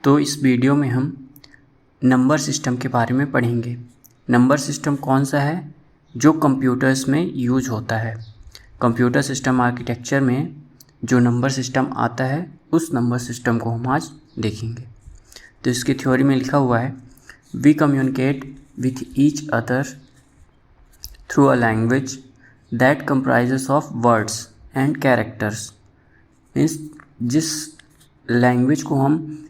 तो इस वीडियो में हम नंबर सिस्टम के बारे में पढ़ेंगे। नंबर सिस्टम कौन सा है जो कंप्यूटर्स में यूज होता है। कंप्यूटर सिस्टम आर्किटेक्चर में जो नंबर सिस्टम आता है उस नंबर सिस्टम को हम आज देखेंगे। तो इसकी थ्योरी में लिखा हुआ है, we communicate with each other through a language that comprises of words and characters. Means जिस लैंग्वेज को हम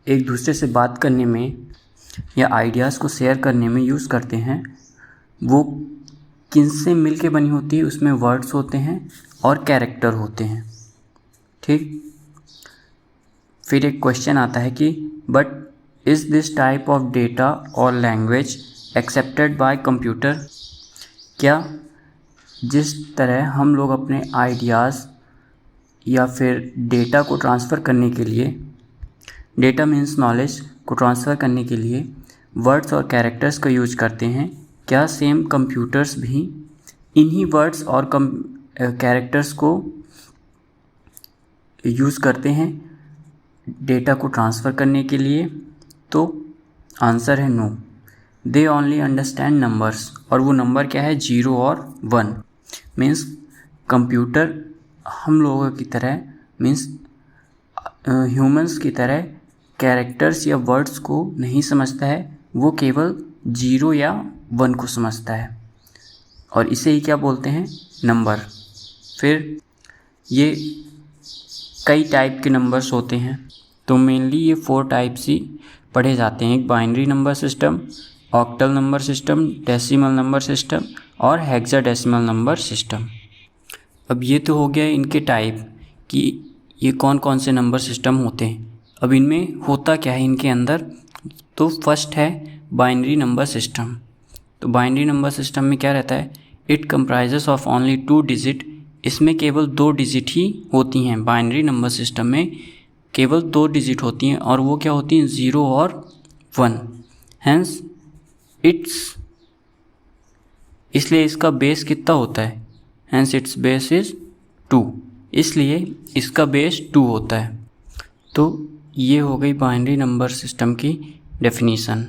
एक दूसरे से बात करने में या आइडियाज़ को शेयर करने में यूज़ करते हैं वो किन से मिल के बनी होती है। उसमें वर्ड्स होते हैं और कैरेक्टर होते हैं। ठीक, फिर एक क्वेश्चन आता है कि but is this type of data और लैंग्वेज एक्सेप्टेड बाय कंप्यूटर। क्या जिस तरह हम लोग अपने आइडियाज़ या फिर डेटा को ट्रांसफ़र करने के लिए, डेटा मीन्स नॉलेज को ट्रांसफ़र करने के लिए वर्ड्स और कैरेक्टर्स का यूज करते हैं, क्या सेम कंप्यूटर्स भी इन्हीं वर्ड्स और कैरेक्टर्स को यूज़ करते हैं डेटा को ट्रांसफ़र करने के लिए? तो आंसर है no, they only understand numbers. और वो नंबर क्या है? 0 और 1। मीन्स कंप्यूटर हम लोगों की तरह, मीन्स ह्यूमंस की तरह कैरेक्टर्स या वर्ड्स को नहीं समझता है, वो केवल 0 या 1 को समझता है और इसे ही क्या बोलते हैं? नंबर। फिर ये कई टाइप के नंबर्स होते हैं, तो मेनली ये 4 टाइप्स ही पढ़े जाते हैं। एक binary number system, octal number system, decimal number system और हेक्साडेसिमल नंबर सिस्टम। अब ये तो हो गया इनके टाइप कि ये कौन कौन से नंबर सिस्टम होते हैं। अब इनमें होता क्या है इनके अंदर? तो फर्स्ट है बाइनरी नंबर सिस्टम। तो बाइनरी नंबर सिस्टम में क्या रहता है? It comprises of only 2 digit. इसमें केवल 2 डिजिट ही होती हैं। बाइनरी नंबर सिस्टम में केवल 2 डिजिट होती हैं और वो क्या होती हैं? 0 और 1। हैंस इसलिए इसका बेस कितना होता है? हैंस इट्स बेस इज़ 2, इसलिए इसका बेस 2 होता है। तो ये हो गई बाइनरी नंबर सिस्टम की डेफिनीशन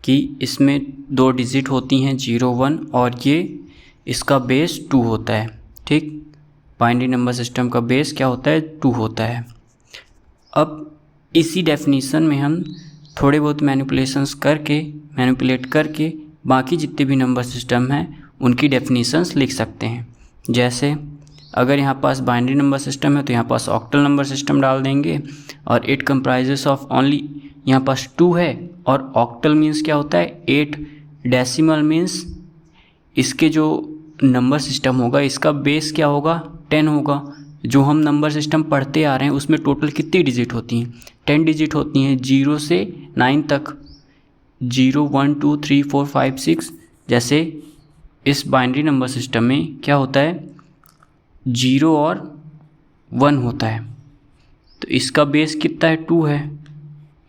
कि इसमें 2 डिजिट होती हैं 0, 1 और ये इसका बेस 2 होता है। ठीक, बाइनरी नंबर सिस्टम का बेस क्या होता है? 2 होता है। अब इसी डेफिनीशन में हम थोड़े बहुत मैनिपुलेट करके बाकी जितने भी नंबर सिस्टम हैं उनकी डेफिनीशंस लिख सकते हैं। जैसे अगर यहाँ पास बाइनरी नंबर सिस्टम है तो यहाँ पास ऑक्टल नंबर सिस्टम डाल देंगे और इट कंप्राइजेस ऑफ ओनली, यहाँ पास 2 है और ऑक्टल मीन्स क्या होता है? 8। डेसिमल मीन्स इसके जो नंबर सिस्टम होगा इसका बेस क्या होगा? 10 होगा। जो हम नंबर सिस्टम पढ़ते आ रहे हैं उसमें टोटल कितनी डिजिट होती हैं? 10 डिजिट होती हैं 0 से 9 तक। 0, 1, 2, 3, 4, 5, 6। जैसे इस बाइनरी नंबर सिस्टम में क्या होता है? 0 और 1 होता है। तो इसका बेस कितना है? 2 है।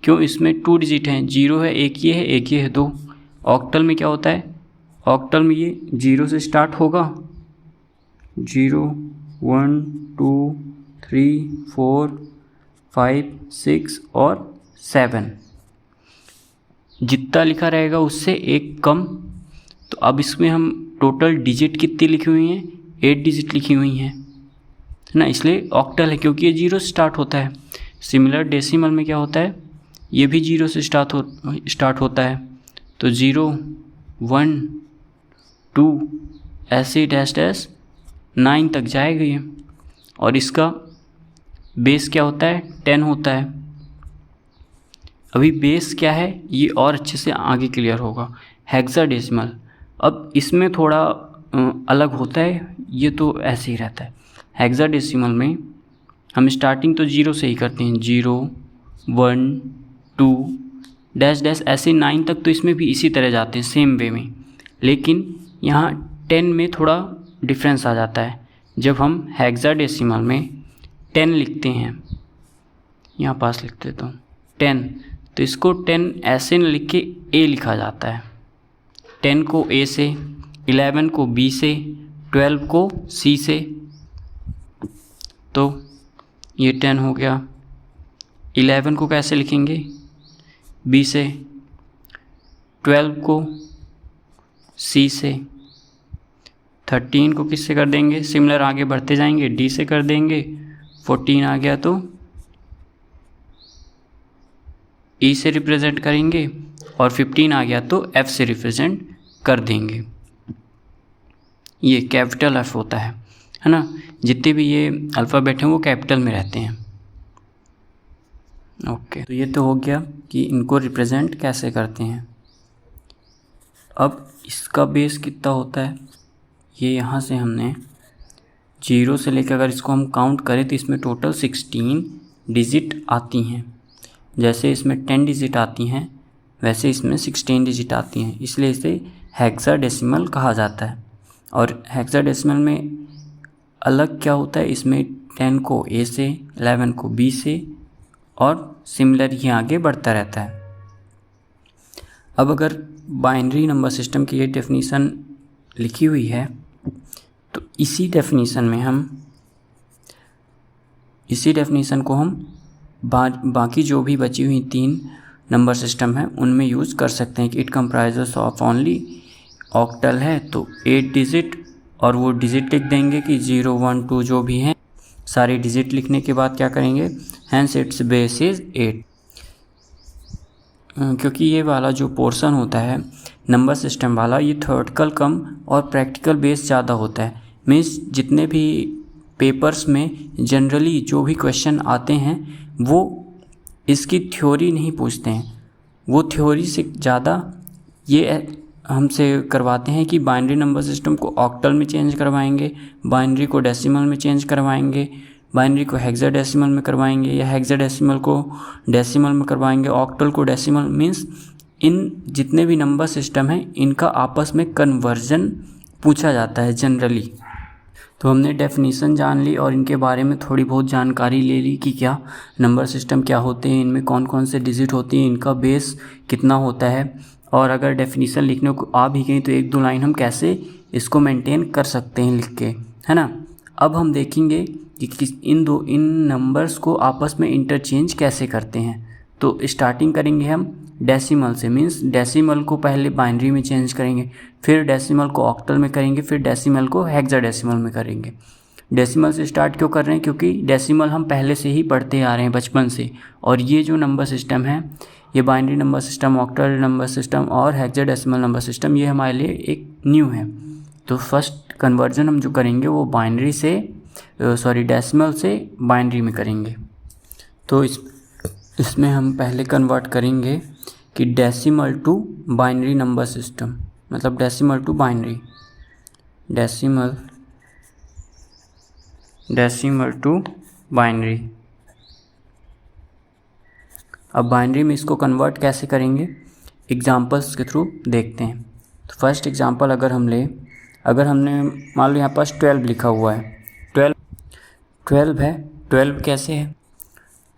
क्यों? इसमें 2 डिजिट हैं, 0 है, एक ये है, एक ये है, 2। ऑक्टल में क्या होता है? ऑक्टल में ये 0 से स्टार्ट होगा, 0, 1, 2, 3, 4, 5, 6 और 7। जितना लिखा रहेगा उससे एक कम। तो अब इसमें हम टोटल डिजिट कितनी लिखी हुई हैं? 8 डिजिट लिखी हुई हैं ना, इसलिए ऑक्टल है क्योंकि ये 0 से स्टार्ट होता है। सिमिलर डेसिमल में क्या होता है? ये भी 0 से स्टार्ट होता है। तो 0, 1, 2 ऐसे डैश 9 तक जाएगा ये। और इसका बेस क्या होता है? 10 होता है। अभी बेस क्या है ये और अच्छे से आगे क्लियर होगा। हेक्साडेसिमल, अब इसमें थोड़ा अलग होता है, ये तो ऐसे ही रहता है। हेक्साडेसिमल में हम स्टार्टिंग तो 0 से ही करते हैं, 0, 1, 2 डैश डैश ऐसे 9 तक। तो इसमें भी इसी तरह जाते हैं सेम वे में, लेकिन यहाँ 10 में थोड़ा डिफरेंस आ जाता है। जब हम हेक्साडेसिमल में 10 लिखते हैं, यहाँ पास लिख देता हूँ 10, तो इसको 10 ऐसे न लिख के ए लिखा जाता है। 10 को ए से, 11 को बी से, 12 को सी से। तो ये 10 हो गया, 11 को कैसे लिखेंगे, बी से, 12 को सी से, 13 को किससे कर देंगे, सिमिलर आगे बढ़ते जाएंगे, डी से कर देंगे, 14 आ गया तो ई से रिप्रेजेंट करेंगे, और 15 आ गया तो एफ से रिप्रेजेंट कर देंगे। ये कैपिटल एफ होता है ना, जितने भी ये अल्फ़ाबेट हैं वो कैपिटल में रहते हैं। ओके, तो ये तो हो गया कि इनको रिप्रेजेंट कैसे करते हैं। अब इसका बेस कितना होता है, ये यहाँ से हमने 0 से लेकर अगर इसको हम काउंट करें तो इसमें टोटल 16 डिजिट आती हैं। जैसे इसमें 10 डिजिट आती हैं वैसे इसमें 16 डिजिट आती हैं, इसलिए इसे हेक्साडेसिमल कहा जाता है। और हेक्साडेसिमल में अलग क्या होता है, इसमें 10 को ए से, 11 को बी से, और सिमिलर ही आगे बढ़ता रहता है। अब अगर बाइनरी नंबर सिस्टम की ये डेफिनीशन लिखी हुई है तो इसी डेफिनीशन को हम बाकी जो भी बची हुई 3 नंबर सिस्टम है उनमें यूज़ कर सकते हैं कि it comprises of only, octal है तो 8 डिजिट, और वो डिजिट लिख देंगे कि 0 1 2 जो भी हैं सारे डिजिट लिखने के बाद क्या करेंगे, हैंस इट्स बेस इज़ 8। क्योंकि ये वाला जो पोर्शन होता है नंबर सिस्टम वाला, ये थ्योरेटिकल कम और प्रैक्टिकल बेस ज़्यादा होता है। मीन्स जितने भी पेपर्स में जनरली जो भी क्वेश्चन आते हैं वो इसकी थ्योरी नहीं पूछते हैं, वो थ्योरी से ज़्यादा ये हमसे करवाते हैं कि बाइनरी नंबर सिस्टम को ऑक्टल में चेंज करवाएंगे, बाइनरी को डेसिमल में चेंज करवाएंगे, बाइनरी को हेक्साडेसिमल में करवाएंगे, या हेक्साडेसिमल को डेसिमल में करवाएंगे, ऑक्टल को डेसिमल। मीन्स इन जितने भी नंबर सिस्टम हैं इनका आपस में कन्वर्जन पूछा जाता है जनरली। तो हमने डेफिनीशन जान ली और इनके बारे में थोड़ी बहुत जानकारी ले ली कि क्या नंबर सिस्टम क्या होते हैं, इनमें कौन कौन से डिजिट होती हैं, इनका बेस कितना होता है, और अगर डेफिनीशन लिखने को आ भी गई तो 1-2 लाइन हम कैसे इसको मेंटेन कर सकते हैं लिख के, है ना। अब हम देखेंगे कि इन नंबर्स को आपस में इंटरचेंज कैसे करते हैं। तो स्टार्टिंग करेंगे हम डेसिमल से, मीन्स डेसिमल को पहले बाइनरी में चेंज करेंगे, फिर डेसिमल को ऑक्टल में करेंगे, फिर डेसिमल को हेक्साडेसिमल में करेंगे। डेसिमल से स्टार्ट क्यों कर रहे हैं, क्योंकि डेसिमल हम पहले से ही पढ़ते आ रहे हैं बचपन से, और ये जो नंबर सिस्टम है, ये binary number system, octal number system और हेक्साडेसिमल नंबर सिस्टम, ये हमारे लिए एक न्यू है। तो फर्स्ट कन्वर्जन हम जो करेंगे वो डेसिमल से बाइनरी में करेंगे। तो इसमें हम पहले कन्वर्ट करेंगे कि decimal to binary number system, मतलब decimal to binary, decimal to binary. अब बाइनरी में इसको कन्वर्ट कैसे करेंगे, एग्जांपल्स के थ्रू देखते हैं। तो फर्स्ट एग्जांपल अगर हमने मान लो यहाँ पास 12 लिखा हुआ है, 12 है, 12 कैसे है,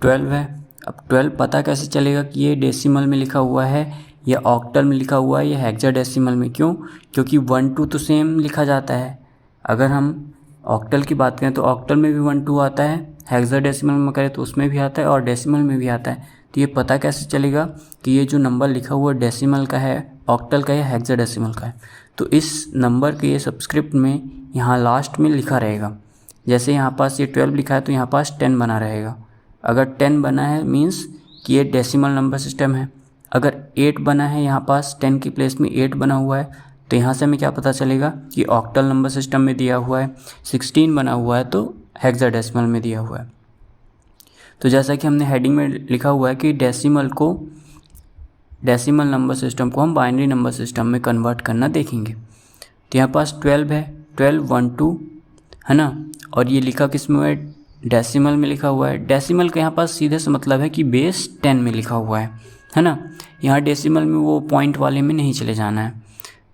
12 है। अब 12 पता कैसे चलेगा कि ये डेसिमल में लिखा हुआ है या ऑक्टल में लिखा हुआ है या हेक्साडेसिमल में, क्यों, क्योंकि 1 2 तो सेम लिखा जाता है। अगर हम ऑक्टल की बात करें तो ऑक्टल में भी 1 2 आता है, हेक्साडेसिमल में करें तो उसमें भी आता है और डेसिमल में भी आता है। तो ये पता कैसे चलेगा कि ये जो नंबर लिखा हुआ डेसिमल का है, ऑक्टल का या हेक्साडेसिमल का है। तो इस नंबर के ये सबस्क्रिप्ट में यहाँ लास्ट में लिखा रहेगा। जैसे यहाँ पास ये 12 लिखा है तो यहाँ पास 10 बना रहेगा। अगर 10 बना है मीन्स कि ये डेसिमल नंबर सिस्टम है। अगर 8 बना है, यहाँ पास 10 की प्लेस में 8 बना हुआ है, तो यहाँ से हमें क्या पता चलेगा कि ऑक्टल नंबर सिस्टम में दिया हुआ है। 16 बना हुआ है तो हेक्साडेसिमल में दिया हुआ है। तो जैसा कि हमने हेडिंग में लिखा हुआ है कि डेसिमल नंबर सिस्टम को हम बाइनरी नंबर सिस्टम में कन्वर्ट करना देखेंगे। तो यहाँ पास 12 है, 12 1 2 है ना, और ये लिखा किस में है, डेसिमल में लिखा हुआ है। डेसिमल का यहाँ पास सीधे से मतलब है कि बेस 10 में लिखा हुआ है ना। यहाँ डेसिमल में वो पॉइंट वाले में नहीं चले जाना है।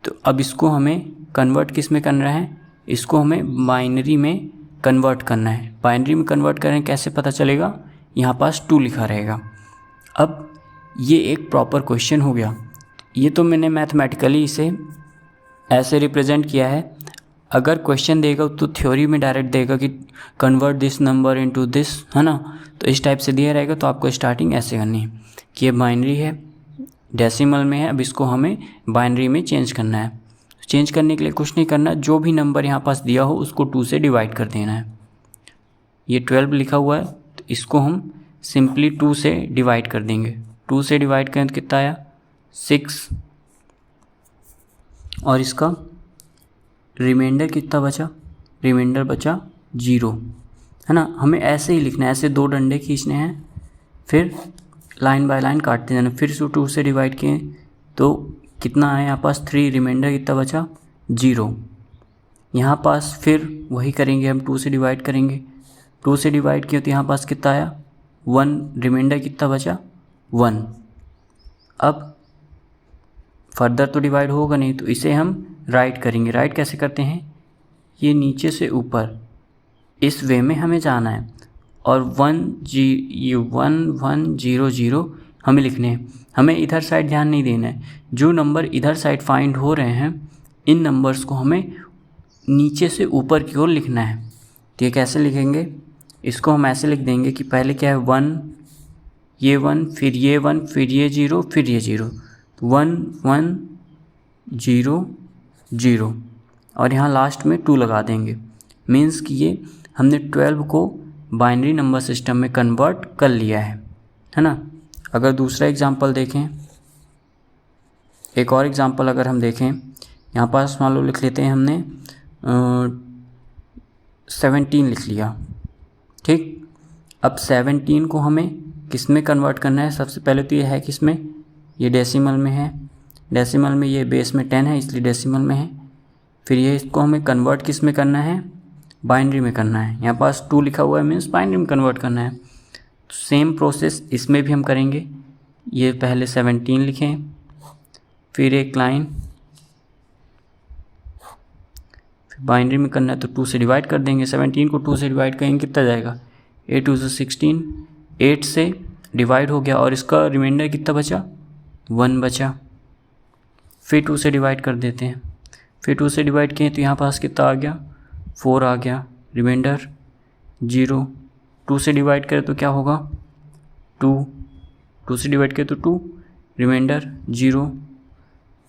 तो अब इसको हमें कन्वर्ट किस में करना है, इसको हमें बाइनरी में कन्वर्ट करना है। बाइनरी में कन्वर्ट करें कैसे पता चलेगा, यहाँ पास 2 लिखा रहेगा। अब ये एक प्रॉपर क्वेश्चन हो गया। ये तो मैंने मैथमेटिकली इसे ऐसे रिप्रेजेंट किया है। अगर क्वेश्चन देगा तो थ्योरी में डायरेक्ट देगा कि convert this number into this, है ना। तो इस टाइप से दिया रहेगा, तो आपको स्टार्टिंग ऐसे करनी है कि ये बाइनरी है, डेसिमल में है, अब इसको हमें बाइनरी में चेंज करना है। चेंज करने के लिए कुछ नहीं करना, जो भी नंबर यहाँ पास दिया हो उसको 2 से डिवाइड कर देना है। ये 12 लिखा हुआ है, तो इसको हम सिंपली 2 से डिवाइड कर देंगे। 2 से डिवाइड करें तो कितना आया 6, और इसका रिमाइंडर कितना बचा, रिमाइंडर बचा 0, है ना। हमें ऐसे ही लिखना है, ऐसे 2 डंडे खींचने हैं, फिर लाइन बाय लाइन काटते जाना। फिर 2 से डिवाइड किए तो कितना आया यहाँ पास 3, रिमाइंडर कितना बचा 0। यहाँ पास फिर वही करेंगे हम, 2 से डिवाइड करेंगे, 2 से डिवाइड किया तो यहाँ पास कितना आया 1, रिमाइंडर कितना बचा 1। अब फर्दर तो डिवाइड होगा नहीं, तो इसे हम राइट करेंगे। राइट कैसे करते हैं, ये नीचे से ऊपर इस वे में हमें जाना है, और 1100 हमें लिखने हैं। हमें इधर साइड ध्यान नहीं देना है, जो नंबर इधर साइड फाइंड हो रहे हैं इन नंबर्स को हमें नीचे से ऊपर की ओर लिखना है। तो ये कैसे लिखेंगे, इसको हम ऐसे लिख देंगे कि पहले क्या है 1, ये 1, फिर ये 1, फिर ये 0, फिर ये 0, 1 1 0 0, और यहाँ लास्ट में 2 लगा देंगे। मीन्स कि ये हमने 12 को बाइनरी नंबर सिस्टम में कन्वर्ट कर लिया है ना। अगर दूसरा एग्जांपल देखें, एक और एग्जांपल अगर हम देखें, यहाँ पास मान लो लिख लेते हैं हमने 17 लिख लिया, ठीक। अब 17 को हमें किस में कन्वर्ट करना है, सबसे पहले तो ये है किस में, ये डेसिमल में है, डेसिमल में ये बेस में 10 है इसलिए डेसिमल में है। फिर ये इसको हमें कन्वर्ट किस में करना है, बाइनरी में करना है। यहाँ पास 2 लिखा हुआ है, मीन्स बाइनरी में कन्वर्ट करना है। तो सेम प्रोसेस इसमें भी हम करेंगे। ये पहले 17 लिखें, फिर एक लाइन, फिर बाइनरी में करना है तो 2 से डिवाइड कर देंगे। 17 को 2 से डिवाइड करेंगे कितना जाएगा 8 2 16, 8 से डिवाइड हो गया, और इसका रिमाइंडर कितना बचा 1 बचा। फिर 2 से डिवाइड कर देते हैं, फिर 2 से डिवाइड किए तो यहाँ पास कितना आ गया 4 आ गया, रिमाइंडर 0। 2 से डिवाइड करें तो क्या होगा 2, 2 से डिवाइड करें तो 2, रिमाइंडर 0।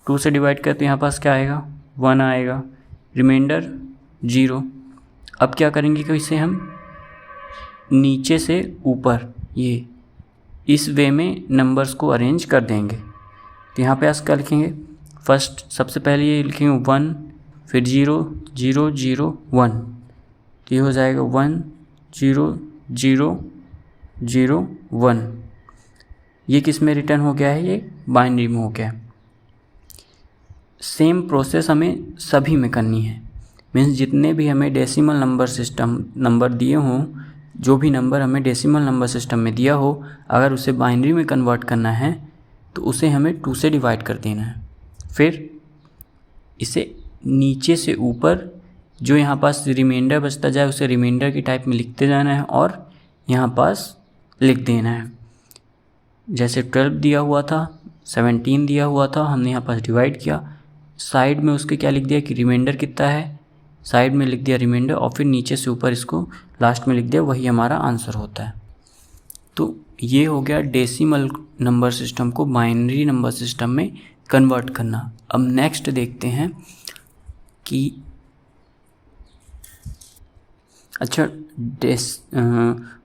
2 से डिवाइड करें तो यहाँ पास क्या आएगा 1 आएगा, रिमाइंडर 0। अब क्या करेंगे कि इसे हम नीचे से ऊपर ये इस वे में नंबर्स को अरेंज कर देंगे। तो यहाँ पे आज क्या लिखेंगे, फर्स्ट सबसे पहले ये लिखेंगे 1, फिर 0 0 0 1, तो ये हो जाएगा 1 0 0 0 1। ये किस में रिटर्न हो गया है, ये बाइनरी में हो गया। सेम प्रोसेस हमें सभी में करनी है। मीन्स जितने भी हमें डेसिमल नंबर सिस्टम नंबर दिए हों, जो भी नंबर हमें डेसिमल नंबर सिस्टम में दिया हो, अगर उसे बाइनरी में कन्वर्ट करना है तो उसे हमें 2 से डिवाइड कर देना है। फिर इसे नीचे से ऊपर जो यहाँ पास रिमाइंडर बचता जाए उसे रिमाइंडर की टाइप में लिखते जाना है, और यहाँ पास लिख देना है। जैसे 12 दिया हुआ था, 17 दिया हुआ था, हमने यहाँ पास डिवाइड किया, साइड में उसके क्या लिख दिया कि रिमाइंडर कितना है, साइड में लिख दिया रिमाइंडर, और फिर नीचे से ऊपर इसको लास्ट में लिख दिया, वही हमारा आंसर होता है। तो ये हो गया डेसिमल नंबर सिस्टम को बाइनरी नंबर सिस्टम में कन्वर्ट करना। अब नेक्स्ट देखते हैं कि अच्छा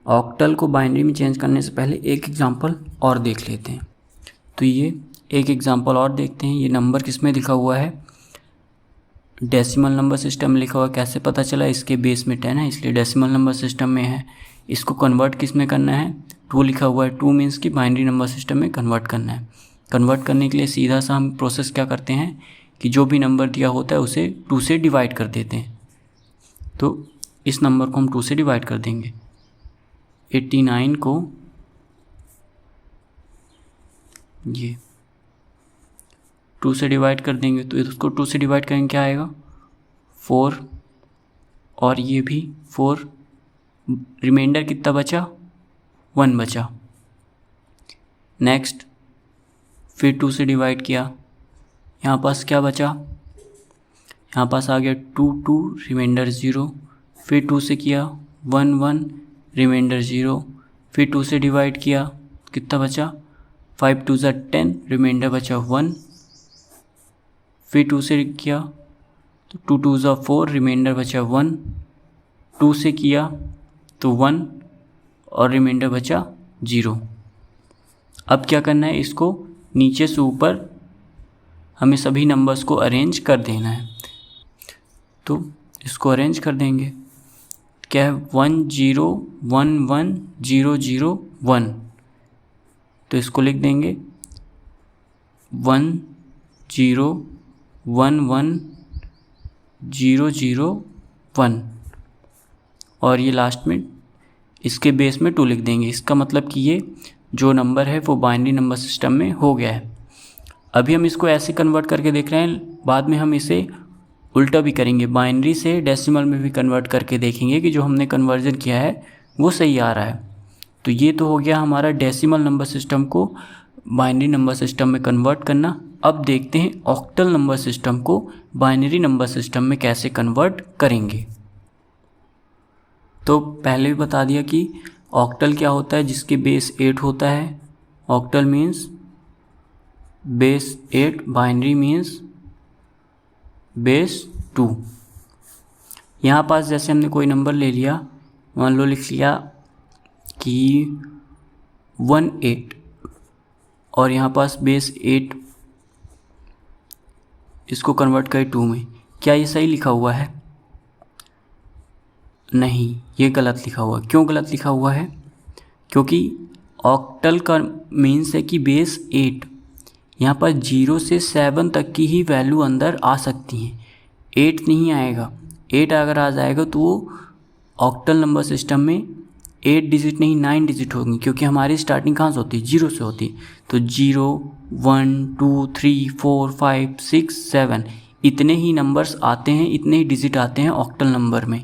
ऑक्टल को बाइनरी में चेंज करने से पहले एक एग्जांपल और देख लेते हैं। तो ये एक एग्जांपल और देखते हैं। ये नंबर किस में लिखा हुआ है, डेसिमल नंबर सिस्टम में लिखा हुआ है। कैसे पता चला, इसके बेस में 10 है इसलिए डेसिमल नंबर सिस्टम में है। इसको कन्वर्ट किस में करना है, 2 लिखा हुआ है, 2 मीन्स कि बाइनरी नंबर सिस्टम में कन्वर्ट करना है। कन्वर्ट करने के लिए सीधा सा हम प्रोसेस क्या करते हैं कि जो भी नंबर दिया होता है उसे 2 से डिवाइड कर देते हैं। तो इस नंबर को हम 2 से डिवाइड कर देंगे। 89 को ये 2 से डिवाइड कर देंगे, तो इसको 2 से डिवाइड करेंगे क्या आएगा 4, और ये भी 4, रिमाइंडर कितना बचा 1 बचा। नेक्स्ट फिर 2 से डिवाइड किया, यहाँ पास क्या बचा, यहाँ पास आ गया 2 2, रिमाइंडर 0। फिर 2 से किया 1 1, रिमाइंडर 0। फिर 2 से डिवाइड किया, कितना बचा, 5 2 ज़ा 10, रिमाइंडर बचा 1। फिर 2 से किया तो 2 2 ज़ा 4, रिमाइंडर बचा 1। 2 से किया तो 1 और रिमाइंडर बचा 0। अब क्या करना है, इसको नीचे से ऊपर हमें सभी नंबर्स को अरेंज कर देना है। तो इसको अरेंज कर देंगे, क्या है 1 0 1 1 0 0 1, तो इसको लिख देंगे 1 0 1 1 0 0 1, और ये लास्ट में इसके बेस में 2 लिख देंगे। इसका मतलब कि ये जो नंबर है वो बाइनरी नंबर सिस्टम में हो गया है। अभी हम इसको ऐसे कन्वर्ट करके देख रहे हैं, बाद में हम इसे उल्टा भी करेंगे, बाइनरी से डेसिमल में भी कन्वर्ट करके देखेंगे कि जो हमने कन्वर्जन किया है वो सही आ रहा है। तो ये तो हो गया हमारा डेसिमल नंबर सिस्टम को बाइनरी नंबर सिस्टम में कन्वर्ट करना। अब देखते हैं ऑक्टल नंबर सिस्टम को बाइनरी नंबर सिस्टम में कैसे कन्वर्ट करेंगे। तो पहले भी बता दिया कि ऑक्टल क्या होता है, जिसके बेस 8 होता है। Octal means base 8, binary means base 2। यहाँ पास जैसे हमने कोई नंबर ले लिया, मान लो लिख लिया कि 18, और यहाँ पास बेस 8, इसको कन्वर्ट करें 2 में। क्या ये सही लिखा हुआ है? नहीं, ये गलत लिखा हुआ है। क्यों गलत लिखा हुआ है? क्योंकि ऑक्टल का मीन्स है कि बेस 8, यहाँ पर 0 से 7 तक की ही वैल्यू अंदर आ सकती हैं, 8 नहीं आएगा। 8 अगर आ जाएगा तो वो ऑक्टल नंबर सिस्टम में 8 डिजिट नहीं 9 डिजिट होंगी, क्योंकि हमारी स्टार्टिंग कहाँ से होती है, 0 से होती है। तो 0 1 2 3 4 5 6 7 इतने ही नंबर्स आते हैं, इतने ही डिजिट आते हैं ऑक्टल नंबर में।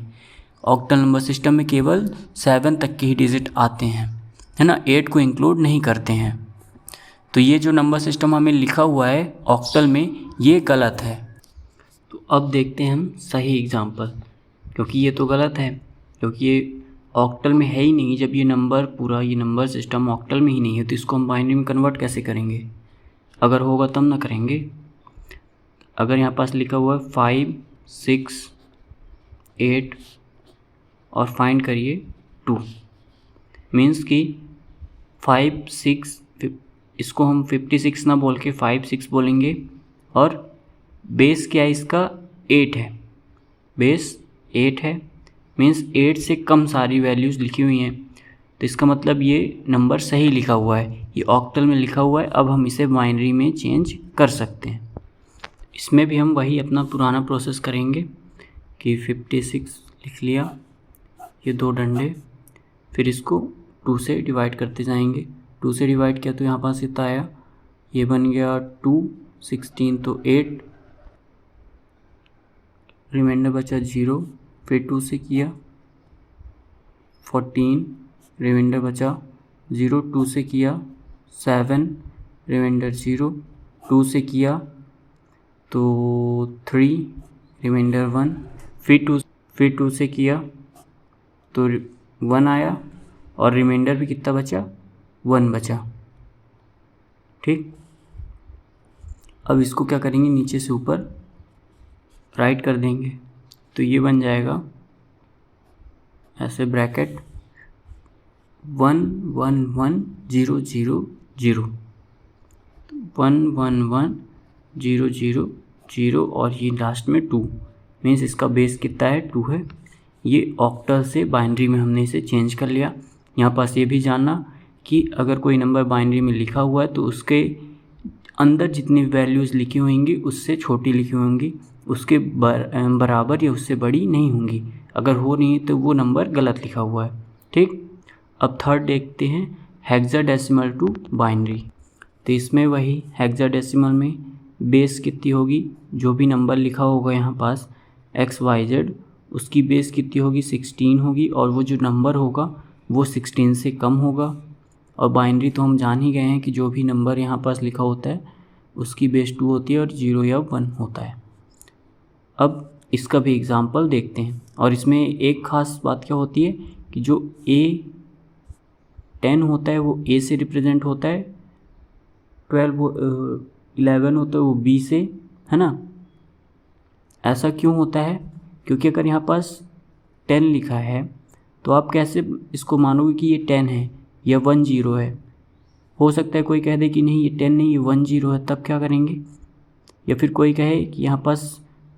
ऑक्टल नंबर सिस्टम में केवल 7 तक के ही डिजिट आते हैं, है ना, 8 को इंक्लूड नहीं करते हैं। तो ये जो नंबर सिस्टम हमें लिखा हुआ है ऑक्टल में, ये गलत है। तो अब देखते हैं हम सही एग्जाम्पल, क्योंकि ये तो गलत है, क्योंकि ये ऑक्टल में है ही नहीं। जब ये नंबर पूरा ये नंबर सिस्टम ऑक्टल में ही नहीं है तो इसको हम बाइनरी में कन्वर्ट कैसे करेंगे? अगर होगा तब ना करेंगे। अगर यहाँ पास लिखा हुआ है 5 6 8 और फाइंड करिए 2, मीन्स कि 5 6, इसको हम 56 ना बोल के 5 6 बोलेंगे, और बेस क्या है इसका 8 है, बेस 8 है, मीन्स 8 से कम सारी वैल्यूज़ लिखी हुई हैं। तो इसका मतलब ये नंबर सही लिखा हुआ है, ये ऑक्टल में लिखा हुआ है। अब हम इसे बाइनरी में चेंज कर सकते हैं। इसमें भी हम वही अपना पुराना प्रोसेस करेंगे कि 56 लिख लिया, ये 2 डंडे, फिर इसको 2 से डिवाइड करते जाएंगे। 2 से डिवाइड किया तो यहाँ पास कितना आया, ये बन गया 2 16 तो 8, रिमाइंडर बचा 0। फिर 2 से किया 14, रिमाइंडर बचा 0। 2 से किया 7, रिमाइंडर 0। 2 से किया तो 3, रिमाइंडर 1। फिर 2 से किया तो 1 आया, और रिमाइंडर भी कितना बचा, 1 बचा। ठीक, अब इसको क्या करेंगे, नीचे से ऊपर राइट कर देंगे। तो ये बन जाएगा ऐसे ब्रैकेट 1 1 1 0 0 0, 1 1 1 0 0 0, और ये लास्ट में 2, मीन्स इसका बेस कितना है, 2 है। ये ऑक्टल से बाइनरी में हमने इसे चेंज कर लिया। यहाँ पास ये भी जानना कि अगर कोई नंबर बाइनरी में लिखा हुआ है तो उसके अंदर जितनी वैल्यूज़ लिखी होंगी उससे छोटी लिखी होंगी, उसके बराबर या उससे बड़ी नहीं होंगी। अगर हो नहीं तो वो नंबर गलत लिखा हुआ है। ठीक, अब थर्ड देखते हैं, हेक्साडेसिमल टू बाइनरी। तो इसमें वही हेक्साडेसिमल में बेस कितनी होगी, जो भी नंबर लिखा होगा यहाँ पास XYZ, उसकी बेस कितनी होगी, 16 होगी, और वो जो नंबर होगा वो 16 से कम होगा। और बाइनरी तो हम जान ही गए हैं कि जो भी नंबर यहाँ पास लिखा होता है उसकी बेस 2 होती है और 0 या 1 होता है। अब इसका भी एग्ज़ाम्पल देखते हैं, और इसमें एक ख़ास बात क्या होती है कि जो A 10 होता है वो A से रिप्रेजेंट होता है, 11 होता है वो B से, है ना। ऐसा क्यों होता है? क्योंकि अगर यहाँ पास 10 लिखा है तो आप कैसे इसको मानोगे कि ये 10 है या 10 है? हो सकता है कोई कह दे कि नहीं ये 10 नहीं, ये 10 है, तब क्या करेंगे? या फिर कोई कहे कि यहाँ पास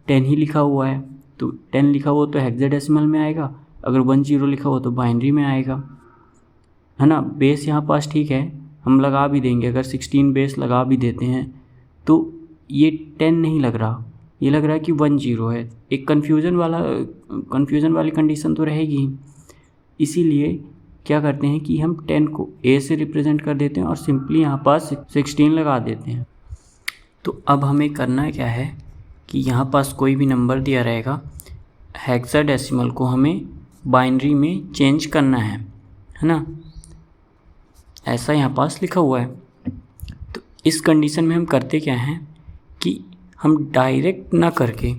10 ही लिखा हुआ है, तो 10 लिखा हुआ तो हेक्साडेसिमल में आएगा, अगर 10 लिखा हुआ तो बाइनरी में आएगा, है ना। बेस यहाँ पास ठीक है, हम लगा भी देंगे, अगर 16 बेस लगा भी देते हैं तो ये 10 नहीं लग रहा, ये लग रहा है कि 10 है। एक कन्फ्यूज़न वाली कंडीशन तो रहेगी ही। इसीलिए क्या करते हैं कि हम 10 को A से रिप्रेजेंट कर देते हैं और सिंपली यहाँ पास 16 लगा देते हैं। तो अब हमें करना क्या है कि यहाँ पास कोई भी नंबर दिया रहेगा, हेक्साडेसिमल को हमें बाइनरी में चेंज करना है ना। ऐसा यहाँ पास लिखा हुआ है। तो इस कंडीशन में हम करते क्या हैं कि हम डायरेक्ट ना करके,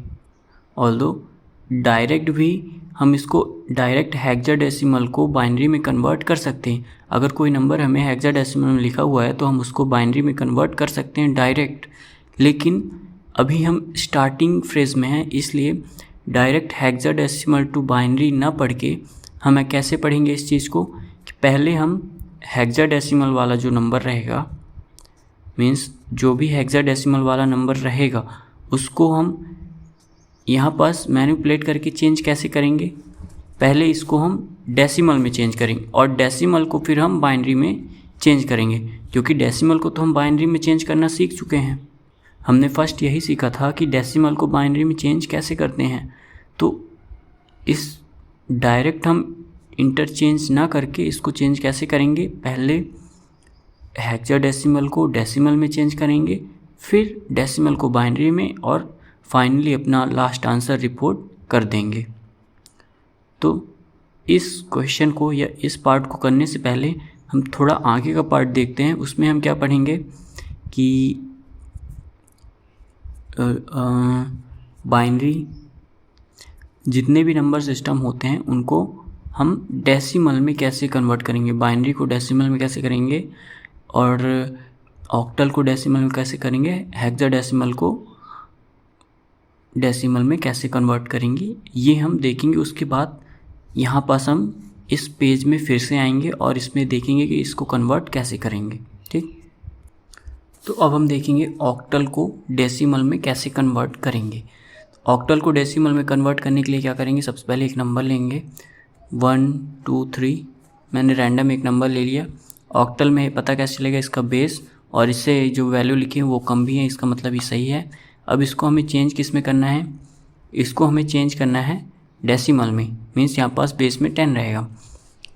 ऑल्दो डायरेक्ट भी हम इसको डायरेक्ट हेक्साडेसिमल को बाइनरी में कन्वर्ट कर सकते हैं। अगर कोई नंबर हमें हेक्साडेसिमल में लिखा हुआ है तो हम उसको बाइनरी में कन्वर्ट कर सकते हैं डायरेक्ट, लेकिन अभी हम स्टार्टिंग फ्रेज में हैं, इसलिए डायरेक्ट हेक्साडेसिमल टू बाइनरी ना पढ़ के हमें कैसे पढ़ेंगे इस चीज़ को कि पहले हम हेक्साडेसिमल वाला जो नंबर रहेगा, मीन्स जो भी हेक्साडेसिमल वाला नंबर रहेगा उसको हम यहाँ पास मैनिपुलेट करके चेंज कैसे करेंगे? पहले इसको हम डेसिमल में चेंज करेंगे और डेसिमल को फिर हम बाइनरी में चेंज करेंगे, क्योंकि डेसिमल को तो हम बाइनरी में चेंज करना सीख चुके हैं। हमने फर्स्ट यही सीखा था कि डेसिमल को बाइनरी में चेंज कैसे करते हैं। तो इस डायरेक्ट हम इंटरचेंज ना करके इसको चेंज कैसे करेंगे? पहले हेक्साडेसिमल को डेसिमल में चेंज करेंगे, फिर डेसिमल को बाइनरी में, और फाइनली अपना लास्ट आंसर रिपोर्ट कर देंगे। तो इस क्वेश्चन को या इस पार्ट को करने से पहले हम थोड़ा आगे का पार्ट देखते हैं। उसमें हम क्या पढ़ेंगे कि बाइनरी जितने भी नंबर सिस्टम होते हैं उनको हम डेसिमल में कैसे कन्वर्ट करेंगे, बाइनरी को डेसिमल में कैसे करेंगे, और ऑक्टल को डेसिमल में कैसे करेंगे, हेक्साडेसिमल को डेसिमल में कैसे कन्वर्ट करेंगे, ये हम देखेंगे। उसके बाद यहाँ पास हम इस पेज में फिर से आएंगे और इसमें देखेंगे कि इसको कन्वर्ट कैसे करेंगे। ठीक, तो अब हम देखेंगे ऑक्टल को डेसिमल में कैसे कन्वर्ट करेंगे। ऑक्टल को डेसिमल में कन्वर्ट करने के लिए क्या करेंगे? सबसे पहले एक नंबर लेंगे 1 2 3, मैंने रैंडम एक नंबर ले लिया। ऑक्टल में पता कैसे चलेगा? इसका बेस और इससे जो वैल्यू लिखी है वो कम भी है, इसका मतलब ये सही है। अब इसको हमें चेंज किस में करना है? इसको हमें चेंज करना है डेसिमल में, मीन्स यहाँ पास बेस में 10 रहेगा।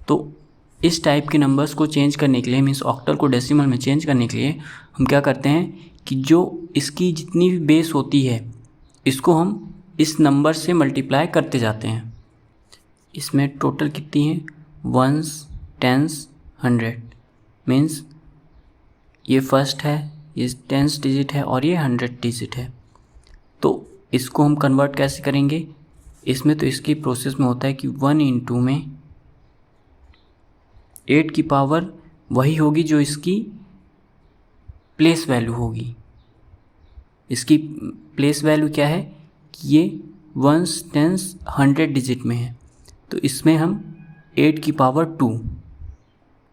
तो इस टाइप के नंबर्स को चेंज करने के लिए, मीन्स ऑक्टल को डेसिमल में चेंज करने के लिए हम क्या करते हैं कि जो इसकी जितनी भी बेस होती है इसको हम इस नंबर से मल्टीप्लाई करते जाते हैं। इसमें टोटल कितनी है? 1s 10s 100, मीन्स ये फर्स्ट है, ये 10th डिजिट है और ये 100 डिजिट है। तो इसको हम कन्वर्ट कैसे करेंगे? इसमें तो इसकी प्रोसेस में होता है कि 1 × में 8 की पावर वही होगी जो इसकी प्लेस वैल्यू होगी। इसकी प्लेस वैल्यू क्या है कि ये 1s 10s 100 डिजिट में है, तो इसमें हम 8 की पावर 2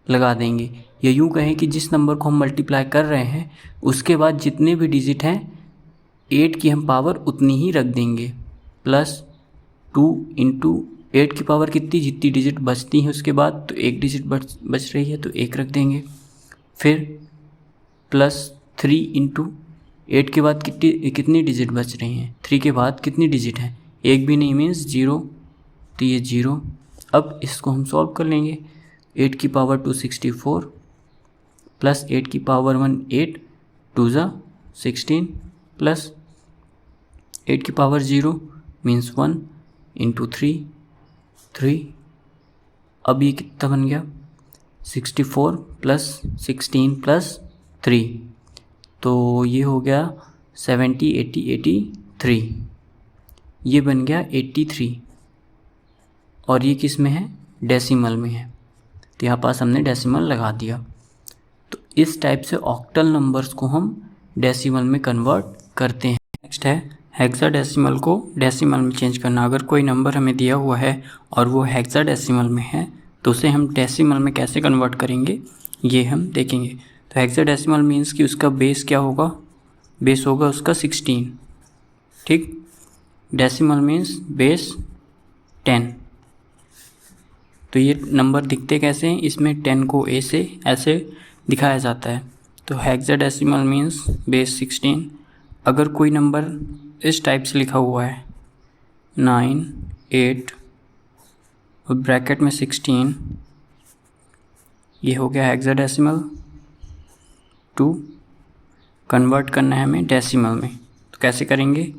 लगा देंगे। या यूँ कहें कि जिस नंबर को हम मल्टीप्लाई कर रहे हैं उसके बाद जितने भी डिजिट हैं 8 की हम पावर उतनी ही रख देंगे, प्लस 2 × 8 की पावर कितनी, जितनी डिजिट बचती हैं उसके बाद, तो एक डिजिट बच रही है तो 1 रख देंगे। फिर प्लस 3 × 8 के बाद कितनी डिजिट बच रही हैं, 3 के बाद कितनी डिजिट है, एक भी नहीं, मीन्स 0, तो ये 0। अब इसको हम सॉल्व कर लेंगे। 8 की पावर 2 64, प्लस 8 की पावर 1 8, 2 × 16, प्लस 8 की पावर 0 मीन्स 1 × 3 3। अब ये कितना बन गया? 64 प्लस 16 प्लस 3, तो ये हो गया 70 80 83, ये बन गया 83। और ये किस में है? डेसिमल में है। तो यहाँ पास हमने डेसिमल लगा दिया। तो इस टाइप से ऑक्टल नंबर्स को हम डेसिमल में कन्वर्ट करते हैं। नेक्स्ट है हेक्साडेसिमल को डेसिमल में चेंज करना। अगर कोई नंबर हमें दिया हुआ है और वो हेक्साडेसिमल में है तो उसे हम डेसिमल में कैसे कन्वर्ट करेंगे ये हम देखेंगे। तो हेक्साडेसिमल मीन्स कि उसका बेस क्या होगा, बेस होगा उसका 16, ठीक। Decimal means base 10। तो ये नंबर दिखते कैसे हैं, इसमें 10 को ए से ऐसे दिखाया जाता है। तो हेक्साडेसिमल मीन्स बेस 16। अगर कोई नंबर इस टाइप से लिखा हुआ है 9, 8 और ब्रैकेट में 16, ये हो गया हेक्साडेसिमल। टू कन्वर्ट करना है हमें डेसिमल में, तो कैसे करेंगे,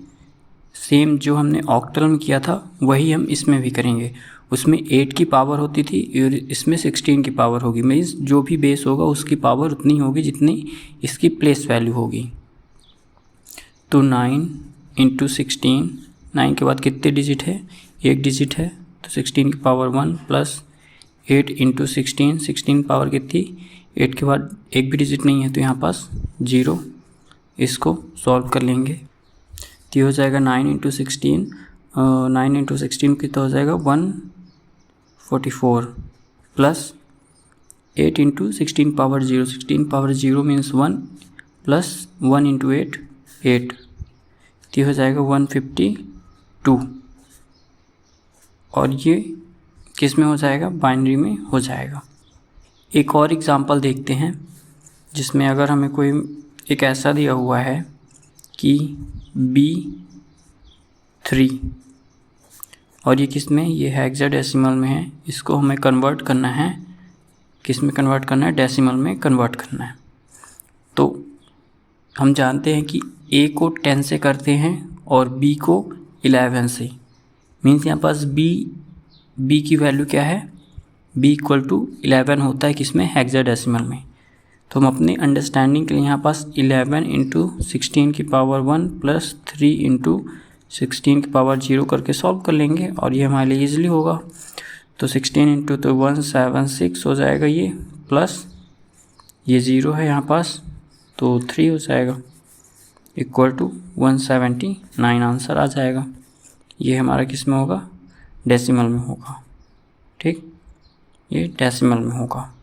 सेम जो हमने ऑक्टल में किया था वही हम इसमें भी करेंगे। उसमें 8 की पावर होती थी और इसमें 16 की पावर होगी। मीन्स जो भी बेस होगा उसकी पावर उतनी होगी जितनी इसकी प्लेस वैल्यू होगी। तो 9 इंटू 16, 9 के बाद कितने डिजिट है, एक डिजिट है, तो 16 की पावर 1 प्लस 8 इंटू 16, 16 पावर कितनी, 8 के बाद एक भी डिजिट नहीं है तो यहाँ पास 0। इसको सॉल्व कर लेंगे तो हो जाएगा 9 इंटू 16, 9 इंटू 16 कितना हो जाएगा 144 plus 8 into 16 power 0, 16 power 0 means 1 plus 1 into 8, 8, तो हो जाएगा 152। और ये किस में हो जाएगा, बाइनरी में हो जाएगा। एक और एग्जांपल देखते हैं जिसमें अगर हमें कोई एक ऐसा दिया हुआ है कि B3 और ये किस में, ये हेक्साडेसिमल में है। इसको हमें कन्वर्ट करना है, किस में कन्वर्ट करना है, डेसिमल में कन्वर्ट करना है। तो हम जानते हैं कि A को 10 से करते हैं और B को 11 से। मीन्स यहाँ पास B की वैल्यू क्या है, B इक्वल टू 11 होता है किसमें, हेक्साडेसिमल में। तो हम अपने अंडरस्टैंडिंग के लिए यहाँ पास 11 इंटू 16 की पावर 1 प्लस 3 इंटू 16 की पावर 0 करके सॉल्व कर लेंगे और ये हमारे लिए ईजिली होगा। तो 16 इंटू तो 176 हो जाएगा ये, प्लस ये 0 है यहाँ पास तो 3 हो जाएगा, इक्वल टू 179 आंसर आ जाएगा। ये हमारा किस में होगा, डेसिमल में होगा, ठीक, ये डेसिमल में होगा।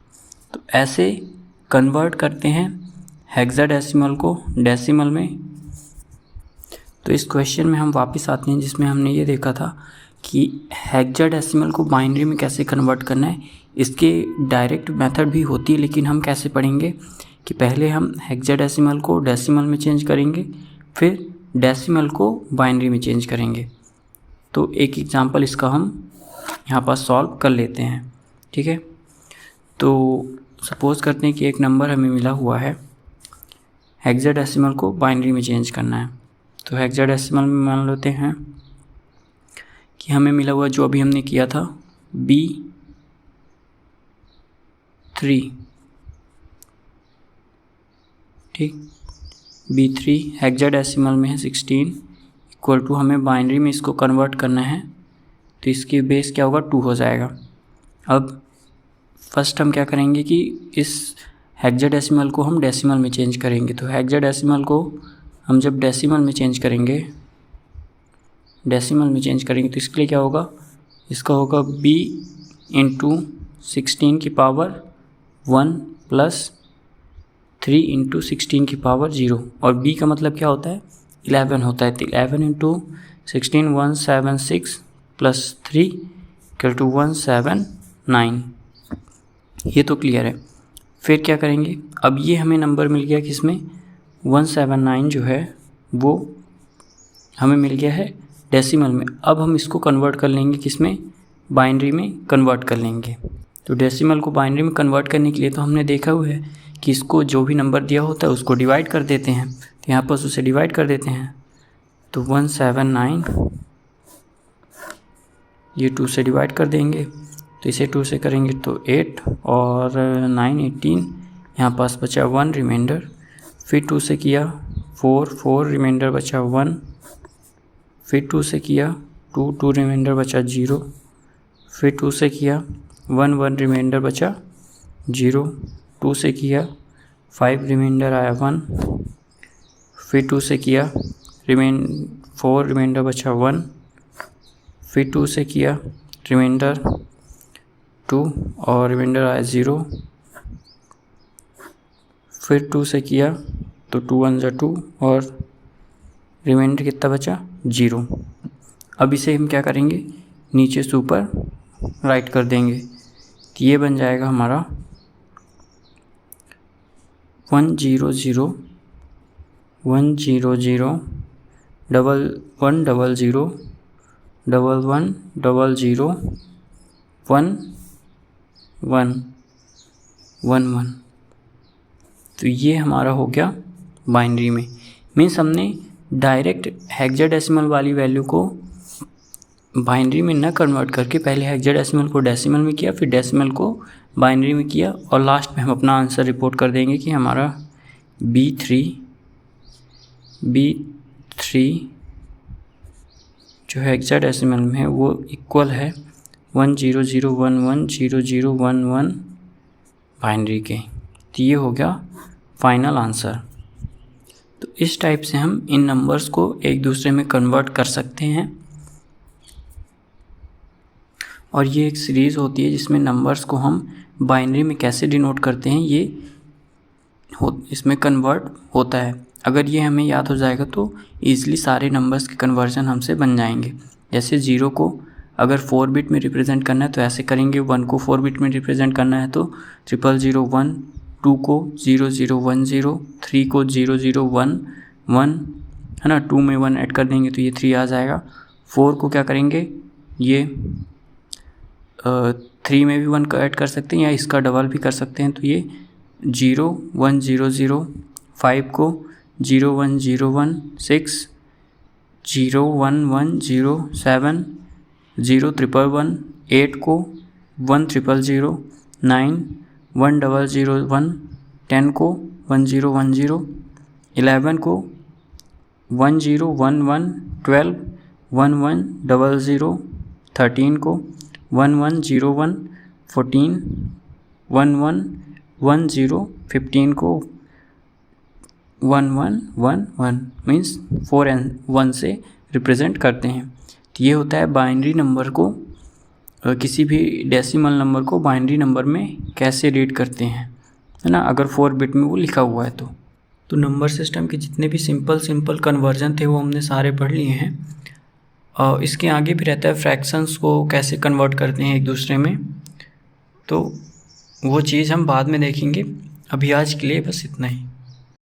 तो ऐसे कन्वर्ट करते हैं हेक्साडेसिमल को डेसिमल में। तो इस क्वेश्चन में हम वापस आते हैं जिसमें हमने ये देखा था कि हेक्साडेसिमल को बाइनरी में कैसे कन्वर्ट करना है। इसके डायरेक्ट मेथड भी होती है, लेकिन हम कैसे पढ़ेंगे कि पहले हम हेक्साडेसिमल को डेसिमल में चेंज करेंगे, फिर डेसिमल को बाइनरी में चेंज करेंगे। तो एक एग्जांपल इसका हम यहाँ पर सॉल्व कर लेते हैं, ठीक है। तो सपोज़ करते हैं कि एक नंबर हमें मिला हुआ है, हेक्साडेसिमल को बाइनरी में चेंज करना है। तो हेक्साडेसिमल में मान लेते हैं कि हमें मिला हुआ जो अभी हमने किया था B3, ठीक, B3 हेक्साडेसिमल में है 16 इक्वल टू, हमें बाइनरी में इसको कन्वर्ट करना है तो इसकी बेस क्या होगा, 2 हो जाएगा। अब फर्स्ट हम क्या करेंगे कि इस हेक्साडेसिमल को हम डेसिमल में चेंज करेंगे। तो हेक्साडेसिमल को हम जब डेसिमल में चेंज करेंगे तो इसके लिए क्या होगा, इसका होगा B इंटू 16 की पावर 1 प्लस 3 इंटू 16 की पावर 0, और B का मतलब क्या होता है, 11 होता है। तो 11 इंटू 16 176 प्लस 3 इक्वल टू 179। ये तो क्लियर है। फिर क्या करेंगे, अब ये हमें नंबर मिल गया किसमें, 179 जो है वो हमें मिल गया है डेसिमल में। अब हम इसको कन्वर्ट कर लेंगे किसमें, बाइनरी में कन्वर्ट कर लेंगे। तो डेसिमल को बाइनरी में कन्वर्ट करने के लिए तो हमने देखा हुआ है कि इसको जो भी नंबर दिया होता है उसको डिवाइड कर देते हैं। तो यहाँ पर उसे डिवाइड कर देते हैं तो 179 ये 2 से डिवाइड कर देंगे, तो इसे 2 से करेंगे तो 8 और 9 18, यहाँ पास बचा 1 रिमाइंडर। फिर 2 से किया 4 रिमाइंडर बचा 1, फिर 2 से किया 2 रिमाइंडर बचा 0, फिर 2 से किया 1 रिमाइंडर बचा 0, 2 से किया 5 रिमाइंडर आया 1, फिर 2 से किया 4 रिमाइंडर बचा 1, फिर 2 से किया रिमाइंडर 2 और रिमाइंडर आया 0, फिर 2 से किया तो 2 1 जा 2 और रिमाइंडर कितना बचा 0। अब इसे हम क्या करेंगे, नीचे से ऊपर राइट कर देंगे, तो ये बन जाएगा हमारा 1 0 0 1 0 0 1 1 0 0 1 1 0 0 1 1 1 1। तो ये हमारा हो गया बाइनरी में। मीन्स हमने डायरेक्ट हेक्साडेसिमल वाली वैल्यू को बाइनरी में न कन्वर्ट करके पहले हेक्साडेसिमल को डेसिमल में किया, फिर डेसिमल को बाइनरी में किया, और लास्ट में हम अपना आंसर रिपोर्ट कर देंगे कि हमारा B3 जो हेक्साडेसिमल में है वो इक्वल है 1 0 0 1 1 0 0 1 1 बाइनरी के। तो ये हो गया फाइनल आंसर। तो इस टाइप से हम इन नंबर्स को एक दूसरे में कन्वर्ट कर सकते हैं, और ये एक सीरीज़ होती है जिसमें नंबर्स को हम बाइनरी में कैसे डिनोट करते हैं ये इसमें कन्वर्ट होता है। अगर ये हमें याद हो जाएगा तो ईज़िली सारे नंबर्स के कन्वर्जन हमसे बन जाएंगे। जैसे 0 को अगर 4 बिट में रिप्रेजेंट करना है तो ऐसे करेंगे, 1 को 4 बिट में रिप्रेजेंट करना है तो 0 0 1, 2 को 0 0 1 0, 3 को 0 0 1 1 है ना, 2 में 1 ऐड कर देंगे तो ये 3 आ जाएगा। 4 को क्या करेंगे, ये 3 में भी 1 का ऐड कर सकते हैं या इसका डबल भी कर सकते हैं, तो ये 0 1 0 0। 5 को 0 1 0 1 6, 0 1 1 0 7, 0 1 1 8 को 1 0 0 9, 1 0 0 1 10 को 1 0 1 0, 11 को 1 0 1 1 12, 1 1 0 0, 13 को 1 1 0 1 14, 1 1 1 0, 15 को 1 1 1 1 मीन्स 4 and 1 से रिप्रेजेंट करते हैं। तो ये होता है बाइनरी नंबर को, किसी भी डेसिमल नंबर को बाइनरी नंबर में कैसे रीड करते हैं, है ना, अगर 4 बिट में वो लिखा हुआ है तो नंबर सिस्टम के जितने भी सिंपल कन्वर्जन थे वो हमने सारे पढ़ लिए हैं। और इसके आगे भी रहता है फ्रैक्शंस को कैसे कन्वर्ट करते हैं एक दूसरे में, तो वो चीज़ हम बाद में देखेंगे। अभी आज के लिए बस इतना ही।